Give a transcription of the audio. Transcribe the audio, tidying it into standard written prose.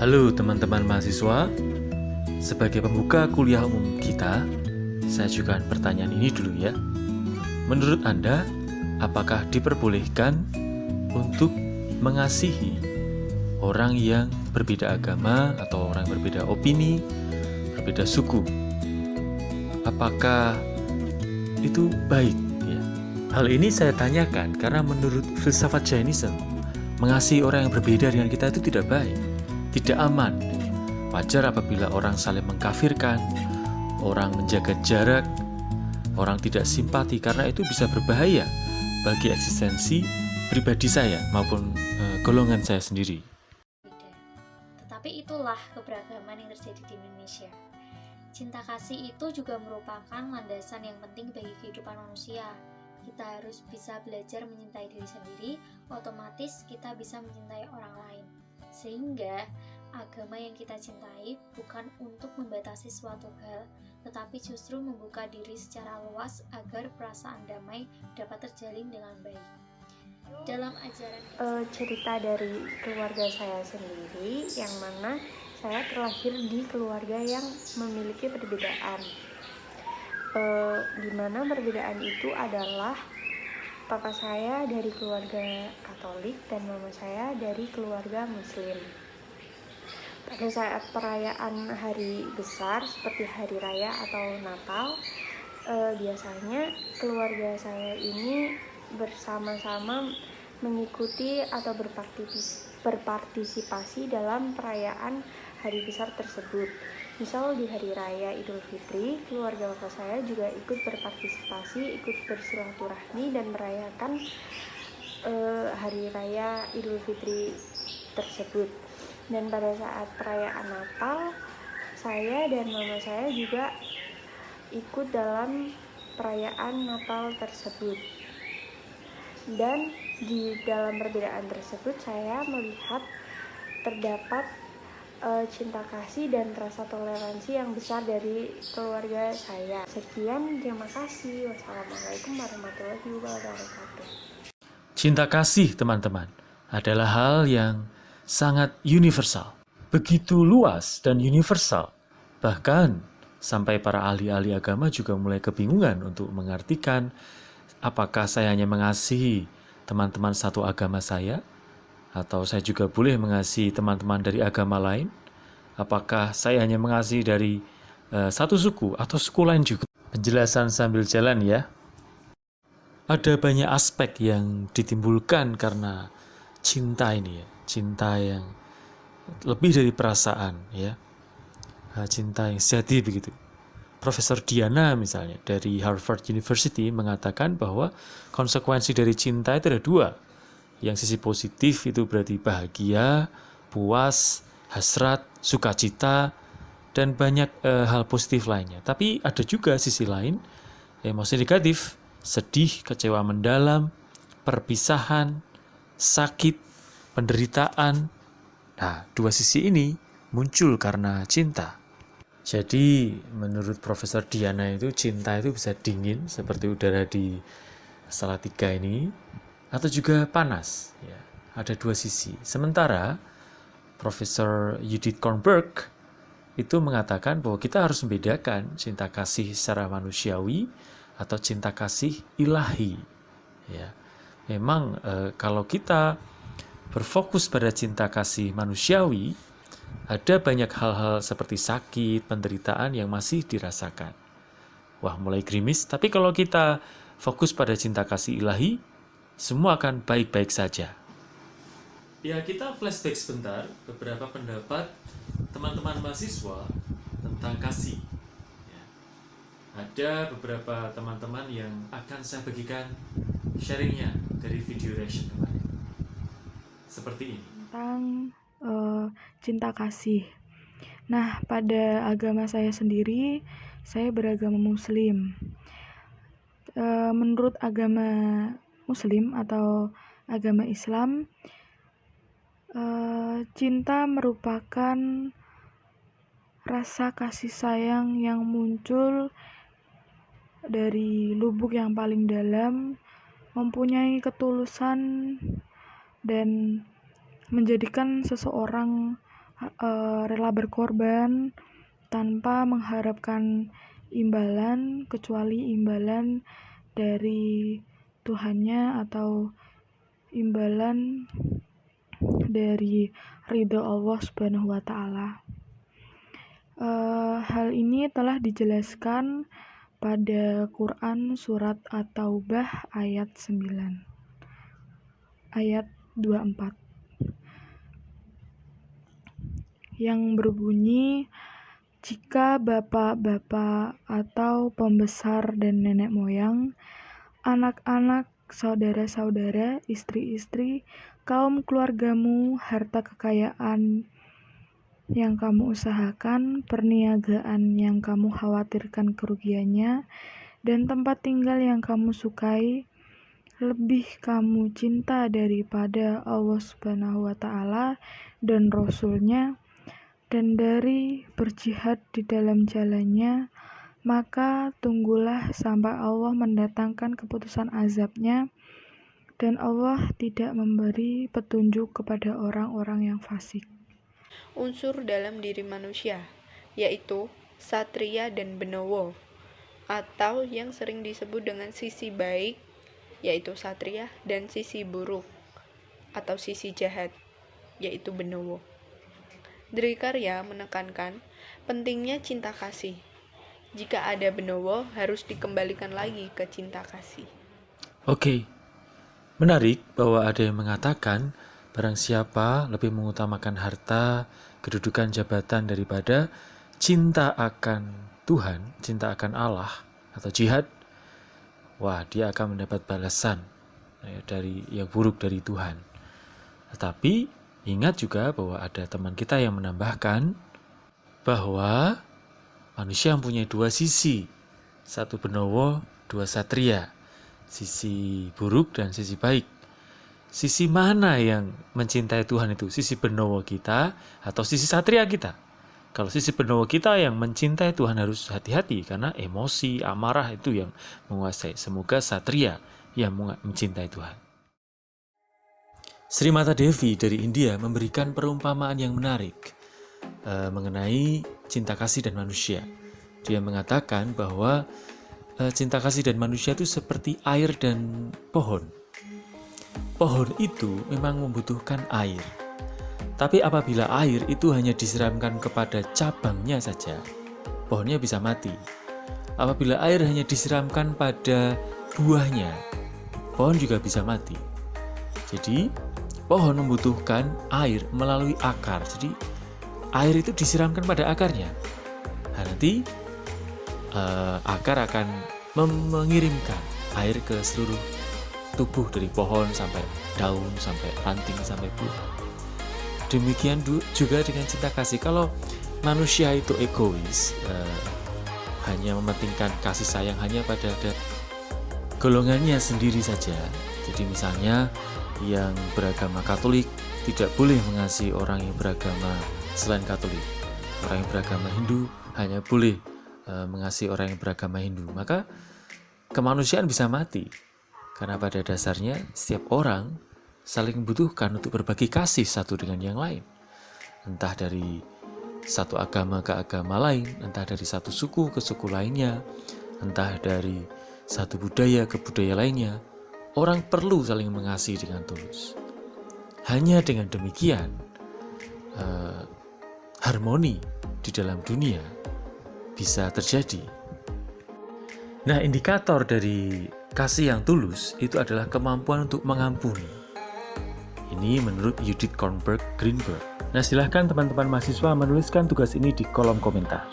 Halo teman-teman mahasiswa, sebagai pembuka kuliah umum kita, saya ajukan pertanyaan ini dulu ya. Menurut Anda, apakah diperbolehkan untuk mengasihi orang yang berbeda agama atau orang yang berbeda opini, berbeda suku? Apakah itu baik? Ya. Hal ini saya tanyakan karena menurut filsafat Jainism, mengasihi orang yang berbeda dengan kita itu tidak baik, tidak aman. Wajar apabila orang saling mengkafirkan, orang menjaga jarak, orang tidak simpati karena itu bisa berbahaya bagi eksistensi pribadi saya maupun golongan saya sendiri. Tetapi itulah keberagaman yang terjadi di Indonesia. Cinta kasih itu juga merupakan landasan yang penting bagi kehidupan manusia. Kita harus bisa belajar mencintai diri sendiri, otomatis kita bisa mencintai orang lain. Sehingga agama yang kita cintai bukan untuk membatasi suatu hal, tetapi justru membuka diri secara luas agar perasaan damai dapat terjalin dengan baik. Dalam ajaran cerita dari keluarga saya sendiri, yang mana saya terlahir di keluarga yang memiliki perbedaan. Di mana perbedaan itu adalah papa saya dari keluarga Katolik dan mama saya dari keluarga Muslim. Pada saat perayaan hari besar seperti hari raya atau Natal, biasanya keluarga saya ini bersama-sama mengikuti atau berpartisipasi dalam perayaan hari besar tersebut. Misal di hari raya Idul Fitri, keluarga bapak saya juga ikut berpartisipasi, ikut bersilaturahmi dan merayakan hari raya Idul Fitri tersebut. Dan pada saat perayaan Natal, saya dan mama saya juga ikut dalam perayaan Natal tersebut. Dan di dalam perbedaan tersebut saya melihat terdapat cinta kasih dan rasa toleransi yang besar dari keluarga saya. Sekian, terima kasih. Wassalamualaikum warahmatullahi wabarakatuh. Cinta kasih, teman-teman, adalah hal yang sangat universal. Begitu luas dan universal. Bahkan sampai para ahli-ahli agama juga mulai kebingungan untuk mengartikan apakah saya hanya mengasihi teman-teman satu agama saya, atau saya juga boleh mengasihi teman-teman dari agama lain? Apakah saya hanya mengasihi dari satu suku atau suku lain juga? Penjelasan sambil jalan ya. Ada banyak aspek yang ditimbulkan karena cinta ini ya. Cinta yang lebih dari perasaan ya. Cinta yang sejati begitu. Profesor Diana misalnya dari Harvard University mengatakan bahwa konsekuensi dari cinta itu ada dua. Yang sisi positif itu berarti bahagia, puas, hasrat, sukacita, dan banyak hal positif lainnya. Tapi ada juga sisi lain, emosi negatif, sedih, kecewa mendalam, perpisahan, sakit, penderitaan. Nah, dua sisi ini muncul karena cinta. Jadi, menurut Profesor Diana itu cinta itu bisa dingin seperti udara di Salatiga ini, atau juga panas. Ya, ada dua sisi. Sementara Profesor Judith Kornberg itu mengatakan bahwa kita harus membedakan cinta kasih secara manusiawi atau cinta kasih ilahi. Ya, memang kalau kita berfokus pada cinta kasih manusiawi, ada banyak hal-hal seperti sakit, penderitaan yang masih dirasakan. Wah, mulai gerimis. Tapi kalau kita fokus pada cinta kasih ilahi, semua akan baik-baik saja. Ya, kita flashback sebentar beberapa pendapat teman-teman mahasiswa tentang kasih. Ya. Ada beberapa teman-teman yang akan saya bagikan sharingnya dari video reaction kemarin. Seperti ini. Tentang cinta kasih. Nah, pada agama saya sendiri, saya beragama Muslim. Menurut agama Muslim atau agama Islam, cinta merupakan rasa kasih sayang yang muncul dari lubuk yang paling dalam, mempunyai ketulusan dan menjadikan seseorang rela berkorban tanpa mengharapkan imbalan kecuali imbalan dari Tuhannya atau imbalan dari ridho Allah Subhanahu wa Ta'ala. Hal ini telah dijelaskan pada Quran surat At-Taubah ayat 9 ayat 24 yang berbunyi, jika bapak-bapak atau pembesar dan nenek moyang, anak-anak, saudara-saudara, istri-istri, kaum keluargamu, harta kekayaan yang kamu usahakan, perniagaan yang kamu khawatirkan kerugiannya, dan tempat tinggal yang kamu sukai, lebih kamu cinta daripada Allah Subhanahu wa Ta'ala dan Rasul-Nya, dan dari berjihad di dalam jalannya, maka tunggulah sampai Allah mendatangkan keputusan azab-Nya, dan Allah tidak memberi petunjuk kepada orang-orang yang fasik. Unsur dalam diri manusia, yaitu satria dan benawa, atau yang sering disebut dengan sisi baik, yaitu satria, dan sisi buruk, atau sisi jahat, yaitu benawa. Drikarya menekankan pentingnya cinta kasih. Jika ada benawa, harus dikembalikan lagi ke cinta kasih. Oke, menarik bahwa ada yang mengatakan barang siapa lebih mengutamakan harta, kedudukan, jabatan daripada cinta akan Tuhan, cinta akan Allah atau jihad, wah dia akan mendapat balasan dari yang buruk dari Tuhan. Tetapi ingat juga bahwa ada teman kita yang menambahkan bahwa manusia mempunyai dua sisi, satu benawa, dua satria, sisi buruk dan sisi baik. Sisi mana yang mencintai Tuhan itu? Sisi benawa kita atau sisi satria kita? Kalau sisi benawa kita yang mencintai Tuhan harus hati-hati karena emosi, amarah itu yang menguasai. Semoga satria yang mencintai Tuhan. Sri Mata Devi dari India memberikan perumpamaan yang menarik mengenai cinta kasih dan manusia. Dia mengatakan bahwa cinta kasih dan manusia itu seperti air dan pohon. Pohon itu memang membutuhkan air. Tapi apabila air itu hanya disiramkan kepada cabangnya saja, pohonnya bisa mati. Apabila air hanya disiramkan pada buahnya, pohon juga bisa mati. Jadi, pohon membutuhkan air melalui akar. Jadi, air itu disiramkan pada akarnya. Nah, nanti akar akan mengirimkan air ke seluruh tubuh dari pohon sampai daun, sampai ranting, sampai buah. Demikian juga dengan cinta kasih. Kalau manusia itu egois, hanya mementingkan kasih sayang hanya pada golongannya sendiri saja. Jadi misalnya yang beragama Katolik tidak boleh mengasihi orang yang beragama selain Katolik. Orang yang beragama Hindu hanya boleh mengasihi orang yang beragama Hindu. Maka kemanusiaan bisa mati. Karena pada dasarnya setiap orang saling membutuhkan untuk berbagi kasih satu dengan yang lain. Entah dari satu agama ke agama lain, entah dari satu suku ke suku lainnya, entah dari satu budaya ke budaya lainnya. Orang perlu saling mengasihi dengan tulus. Hanya dengan demikian, harmoni di dalam dunia bisa terjadi. Nah, indikator dari kasih yang tulus itu adalah kemampuan untuk mengampuni. Ini menurut Judith Kornberg Greenberg. Nah, silahkan teman-teman mahasiswa menuliskan tugas ini di kolom komentar.